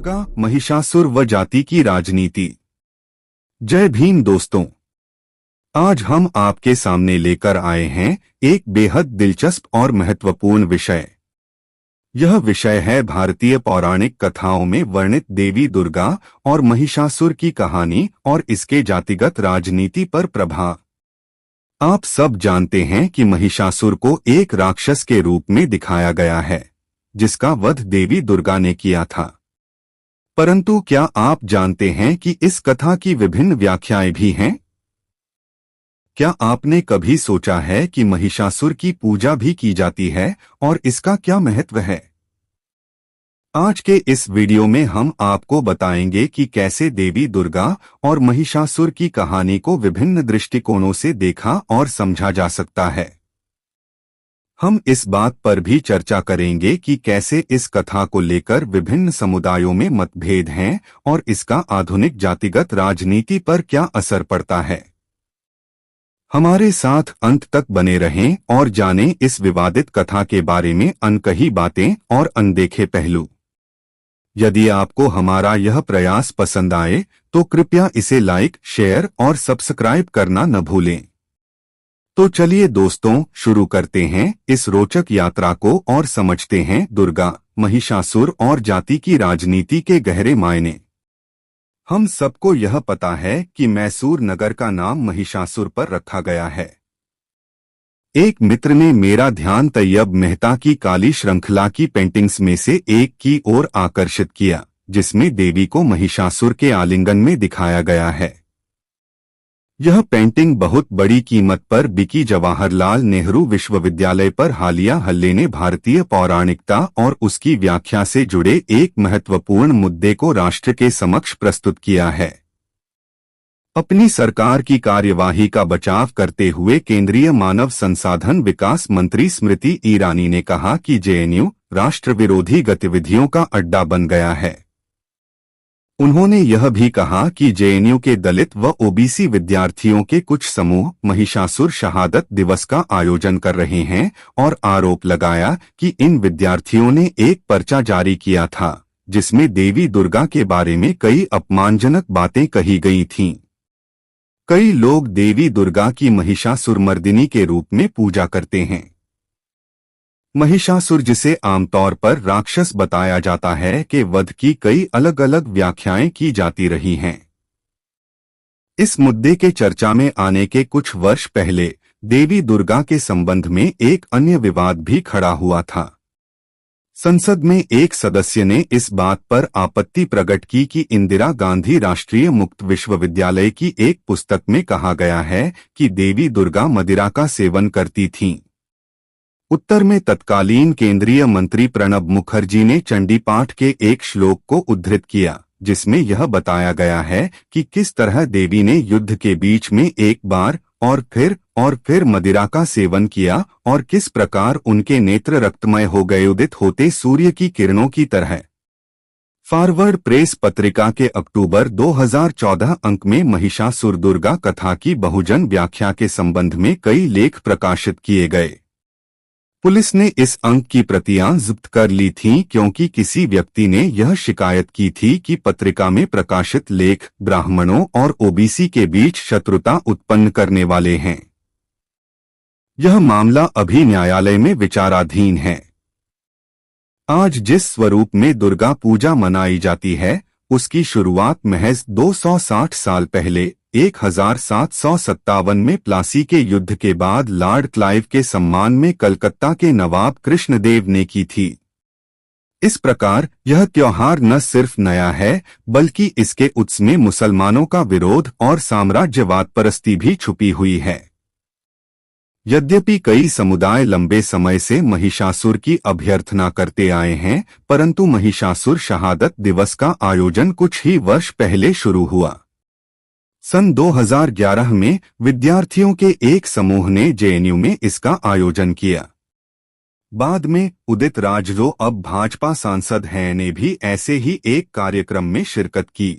दुर्गा, महिषासुर व जाति की राजनीति। जय भीम दोस्तों, आज हम आपके सामने लेकर आए हैं एक बेहद दिलचस्प और महत्वपूर्ण विषय। यह विषय है भारतीय पौराणिक कथाओं में वर्णित देवी दुर्गा और महिषासुर की कहानी और इसके जातिगत राजनीति पर प्रभाव। आप सब जानते हैं कि महिषासुर को एक राक्षस के रूप में दिखाया गया है, जिसका वध देवी दुर्गा ने किया था। परंतु क्या आप जानते हैं कि इस कथा की विभिन्न व्याख्याएं भी हैं? क्या आपने कभी सोचा है कि महिषासुर की पूजा भी की जाती है और इसका क्या महत्व है? आज के इस वीडियो में हम आपको बताएंगे कि कैसे देवी दुर्गा और महिषासुर की कहानी को विभिन्न दृष्टिकोणों से देखा और समझा जा सकता है। हम इस बात पर भी चर्चा करेंगे कि कैसे इस कथा को लेकर विभिन्न समुदायों में मतभेद हैं और इसका आधुनिक जातिगत राजनीति पर क्या असर पड़ता है। हमारे साथ अंत तक बने रहें और जानें इस विवादित कथा के बारे में अनकही बातें और अनदेखे पहलू। यदि आपको हमारा यह प्रयास पसंद आए तो कृपया इसे लाइक, शेयर और सब्सक्राइब करना न भूलें। तो चलिए दोस्तों, शुरू करते हैं इस रोचक यात्रा को और समझते हैं दुर्गा, महिषासुर और जाति की राजनीति के गहरे मायने। हम सबको यह पता है कि मैसूर नगर का नाम महिषासुर पर रखा गया है। एक मित्र ने मेरा ध्यान तैयब मेहता की काली श्रृंखला की पेंटिंग्स में से एक की ओर आकर्षित किया, जिसमें देवी को महिषासुर के आलिंगन में दिखाया गया है। यह पेंटिंग बहुत बड़ी कीमत पर बिकी। जवाहरलाल नेहरू विश्वविद्यालय पर हालिया हल्ले ने भारतीय पौराणिकता और उसकी व्याख्या से जुड़े एक महत्वपूर्ण मुद्दे को राष्ट्र के समक्ष प्रस्तुत किया है। अपनी सरकार की कार्यवाही का बचाव करते हुए केंद्रीय मानव संसाधन विकास मंत्री स्मृति ईरानी ने कहा कि जेएनयू राष्ट्र विरोधी गतिविधियों का अड्डा बन गया है। उन्होंने यह भी कहा कि जेएनयू के दलित व ओबीसी विद्यार्थियों के कुछ समूह महिषासुर शहादत दिवस का आयोजन कर रहे हैं और आरोप लगाया कि इन विद्यार्थियों ने एक पर्चा जारी किया था, जिसमें देवी दुर्गा के बारे में कई अपमानजनक बातें कही गई थीं। कई लोग देवी दुर्गा की महिषासुरमर्दिनी के रूप में पूजा करते हैं। महिषासुर, जिसे आमतौर पर राक्षस बताया जाता है, के वध की कई अलग अलग व्याख्याएं की जाती रही हैं। इस मुद्दे के चर्चा में आने के कुछ वर्ष पहले देवी दुर्गा के संबंध में एक अन्य विवाद भी खड़ा हुआ था। संसद में एक सदस्य ने इस बात पर आपत्ति प्रकट की कि इंदिरा गांधी राष्ट्रीय मुक्त विश्वविद्यालय की एक पुस्तक में कहा गया है कि देवी दुर्गा मदिरा का सेवन करती थीं। उत्तर में तत्कालीन केंद्रीय मंत्री प्रणब मुखर्जी ने चंडी पाठ के एक श्लोक को उद्धृत किया, जिसमें यह बताया गया है कि किस तरह देवी ने युद्ध के बीच में एक बार और फिर मदिरा का सेवन किया और किस प्रकार उनके नेत्र रक्तमय हो गए, उदित होते सूर्य की किरणों की तरह। फॉरवर्ड प्रेस पत्रिका के अक्टूबर 2014 अंक में महिषासुर दुर्गा कथा की बहुजन व्याख्या के संबंध में कई लेख प्रकाशित किए गए। पुलिस ने इस अंक की प्रतियां जब्त कर ली थीं क्योंकि किसी व्यक्ति ने यह शिकायत की थी कि पत्रिका में प्रकाशित लेख ब्राह्मणों और ओबीसी के बीच शत्रुता उत्पन्न करने वाले हैं। यह मामला अभी न्यायालय में विचाराधीन है। आज जिस स्वरूप में दुर्गा पूजा मनाई जाती है, उसकी शुरुआत महज 260 साल पहले 1757 में प्लासी के युद्ध के बाद लॉर्ड क्लाइव के सम्मान में कलकत्ता के नवाब कृष्णदेव ने की थी। इस प्रकार यह त्योहार न सिर्फ नया है, बल्कि इसके उत्स में मुसलमानों का विरोध और साम्राज्यवाद परस्ती भी छुपी हुई है। यद्यपि कई समुदाय लंबे समय से महिषासुर की अभ्यर्थना करते आए हैं, परंतु महिषासुर शहादत दिवस का आयोजन कुछ ही वर्ष पहले शुरू हुआ। सन 2011 में विद्यार्थियों के एक समूह ने जेएनयू में इसका आयोजन किया। बाद में उदित राज, जो अब भाजपा सांसद हैं, ने भी ऐसे ही एक कार्यक्रम में शिरकत की।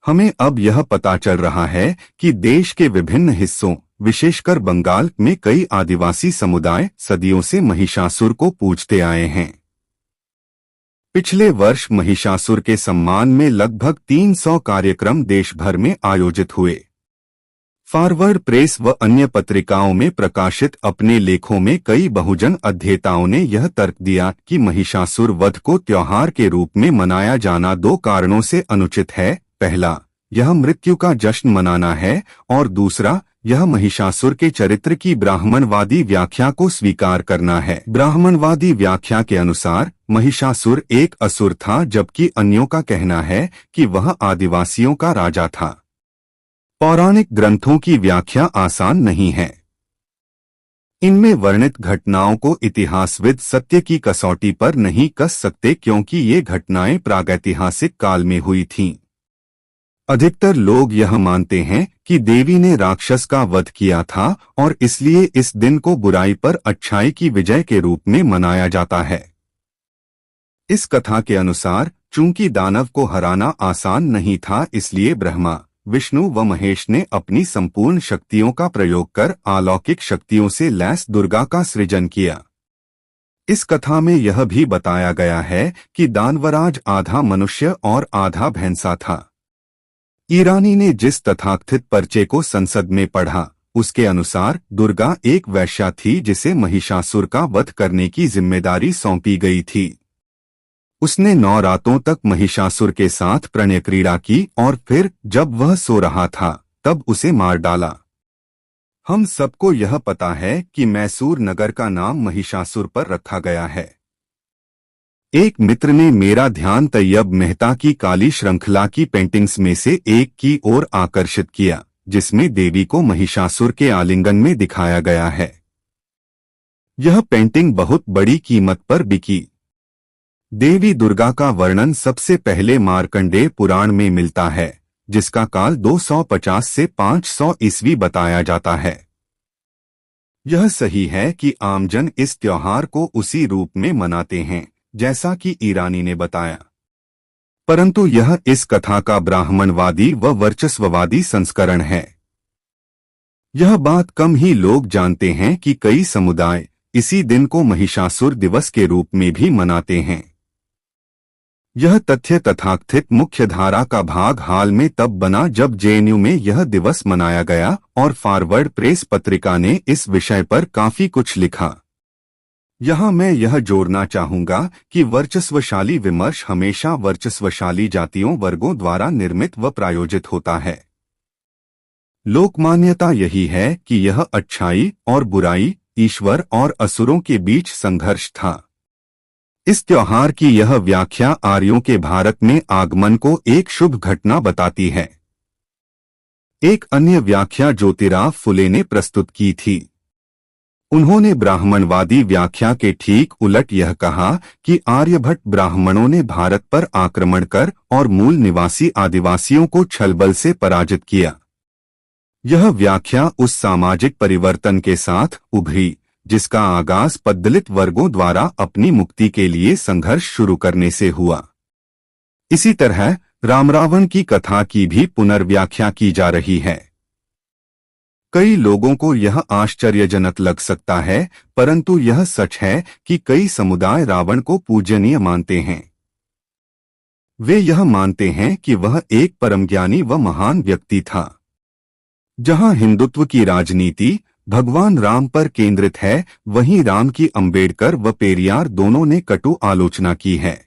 हमें अब यह पता चल रहा है कि देश के विभिन्न हिस्सों, विशेषकर बंगाल में कई आदिवासी समुदाय सदियों से महिषासुर को पूजते आए हैं। पिछले वर्ष महिषासुर के सम्मान में लगभग 300 कार्यक्रम देश भर में आयोजित हुए। फॉरवर्ड प्रेस व अन्य पत्रिकाओं में प्रकाशित अपने लेखों में कई बहुजन अध्येताओं ने यह तर्क दिया कि महिषासुर वध को त्योहार के रूप में मनाया जाना दो कारणों से अनुचित है। पहला, यह मृत्यु का जश्न मनाना है, और दूसरा, यह महिषासुर के चरित्र की ब्राह्मणवादी व्याख्या को स्वीकार करना है। ब्राह्मणवादी व्याख्या के अनुसार महिषासुर एक असुर था, जबकि अन्यों का कहना है कि वह आदिवासियों का राजा था। पौराणिक ग्रंथों की व्याख्या आसान नहीं है। इनमें वर्णित घटनाओं को इतिहासविद सत्य की कसौटी पर नहीं कस सकते, क्योंकि ये घटनाएं प्रागैतिहासिक काल में हुई थीं। अधिकतर लोग यह मानते हैं कि देवी ने राक्षस का वध किया था और इसलिए इस दिन को बुराई पर अच्छाई की विजय के रूप में मनाया जाता है। इस कथा के अनुसार चूंकि दानव को हराना आसान नहीं था, इसलिए ब्रह्मा, विष्णु व महेश ने अपनी संपूर्ण शक्तियों का प्रयोग कर अलौकिक शक्तियों से लैस दुर्गा का सृजन किया। इस कथा में यह भी बताया गया है कि दानवराज आधा मनुष्य और आधा भैंसा था। ईरानी ने जिस तथाकथित पर्चे को संसद में पढ़ा, उसके अनुसार दुर्गा एक वैश्या थी जिसे महिषासुर का वध करने की जिम्मेदारी सौंपी गई थी। उसने 9 रातों तक महिषासुर के साथ प्रणय क्रीड़ा की और फिर जब वह सो रहा था तब उसे मार डाला। हम सबको यह पता है कि मैसूर नगर का नाम महिषासुर पर रखा गया है। एक मित्र ने मेरा ध्यान तैयब मेहता की काली श्रृंखला की पेंटिंग्स में से एक की ओर आकर्षित किया, जिसमें देवी को महिषासुर के आलिंगन में दिखाया गया है। यह पेंटिंग बहुत बड़ी कीमत पर बिकी। देवी दुर्गा का वर्णन सबसे पहले मार्कंडेय पुराण में मिलता है, जिसका काल 250 से 500 ईस्वी बताया जाता है। यह सही है कि आमजन इस त्योहार को उसी रूप में मनाते हैं जैसा कि ईरानी ने बताया, परंतु यह इस कथा का ब्राह्मणवादी व वर्चस्ववादी संस्करण है। यह बात कम ही लोग जानते हैं कि कई समुदाय इसी दिन को महिषासुर दिवस के रूप में भी मनाते हैं। यह तथ्य तथाकथित मुख्यधारा का भाग हाल में तब बना जब जेएनयू में यह दिवस मनाया गया और फॉरवर्ड प्रेस पत्रिका ने इस विषय पर काफी कुछ लिखा। यहाँ मैं यह जोड़ना चाहूंगा कि वर्चस्वशाली विमर्श हमेशा वर्चस्वशाली जातियों वर्गों द्वारा निर्मित व प्रायोजित होता है। लोकमान्यता यही है कि यह अच्छाई और बुराई, ईश्वर और असुरों के बीच संघर्ष था। इस त्योहार की यह व्याख्या आर्यों के भारत में आगमन को एक शुभ घटना बताती है। एक अन्य व्याख्या ज्योतिराव फुले ने प्रस्तुत की थी। उन्होंने ब्राह्मणवादी व्याख्या के ठीक उलट यह कहा कि आर्यभट्ट ब्राह्मणों ने भारत पर आक्रमण कर और मूल निवासी आदिवासियों को छलबल से पराजित किया। यह व्याख्या उस सामाजिक परिवर्तन के साथ उभरी जिसका आगाज पद्दलित वर्गों द्वारा अपनी मुक्ति के लिए संघर्ष शुरू करने से हुआ। इसी तरह रामरावण की कथा की भी पुनर्व्याख्या की जा रही है। कई लोगों को यह आश्चर्यजनक लग सकता है, परंतु यह सच है कि कई समुदाय रावण को पूजनीय मानते हैं। वे यह मानते हैं कि वह एक परमज्ञानी व महान व्यक्ति था। जहां हिंदुत्व की राजनीति भगवान राम पर केंद्रित है, वहीं राम की अंबेडकर व पेरियार दोनों ने कटु आलोचना की है।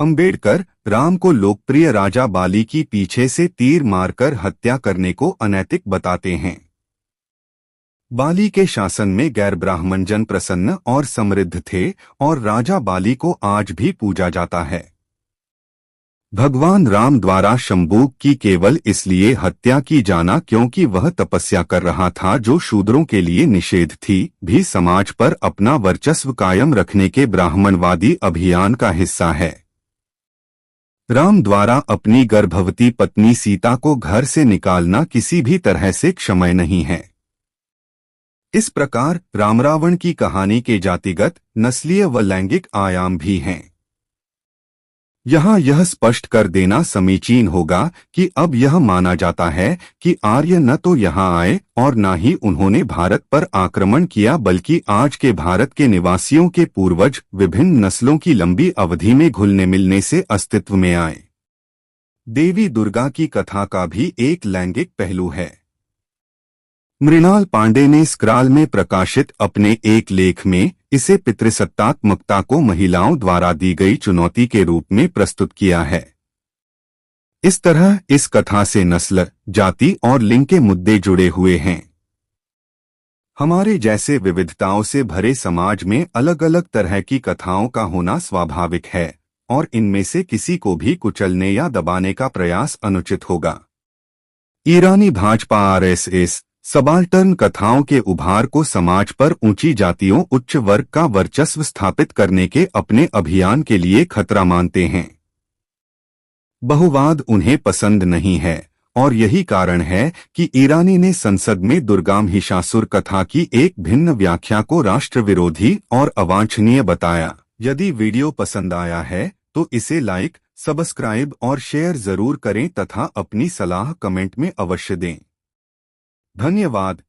अंबेडकर राम को लोकप्रिय राजा बाली की पीछे से तीर मारकर हत्या करने को अनैतिक बताते हैं। बाली के शासन में गैर ब्राह्मण जन प्रसन्न और समृद्ध थे और राजा बाली को आज भी पूजा जाता है। भगवान राम द्वारा शंबूक की केवल इसलिए हत्या की जाना क्योंकि वह तपस्या कर रहा था जो शूद्रों के लिए निषेध थी, भी समाज पर अपना वर्चस्व कायम रखने के ब्राह्मणवादी अभियान का हिस्सा है। राम द्वारा अपनी गर्भवती पत्नी सीता को घर से निकालना किसी भी तरह से क्षम्य नहीं है। इस प्रकार रामरावण की कहानी के जातिगत, नस्लीय व लैंगिक आयाम भी हैं। यहाँ यह स्पष्ट कर देना समीचीन होगा कि अब यह माना जाता है कि आर्य न तो यहाँ आए और न ही उन्होंने भारत पर आक्रमण किया, बल्कि आज के भारत के निवासियों के पूर्वज विभिन्न नस्लों की लंबी अवधि में घुलने मिलने से अस्तित्व में आए। देवी दुर्गा की कथा का भी एक लैंगिक पहलू है। मृणाल पांडे ने स्क्राल में प्रकाशित अपने एक लेख में इसे पितृसत्तात्मकता को महिलाओं द्वारा दी गई चुनौती के रूप में प्रस्तुत किया है। इस तरह इस कथा से नस्ल, जाति और लिंग के मुद्दे जुड़े हुए हैं। हमारे जैसे विविधताओं से भरे समाज में अलग अलग तरह की कथाओं का होना स्वाभाविक है और इनमें से किसी को भी कुचलने या दबाने का प्रयास अनुचित होगा। ईरानी भाजपा आरएसएस सबाल्टर्न कथाओं के उभार को समाज पर ऊंची जातियों, उच्च वर्ग का वर्चस्व स्थापित करने के अपने अभियान के लिए खतरा मानते हैं। बहुवाद उन्हें पसंद नहीं है और यही कारण है कि ईरानी ने संसद में दुर्गा महिषासुर कथा की एक भिन्न व्याख्या को राष्ट्र विरोधी और अवांछनीय बताया। यदि वीडियो पसंद आया है तो इसे लाइक, सब्सक्राइब और शेयर जरूर करें तथा अपनी सलाह कमेंट में अवश्य दें। धन्यवाद।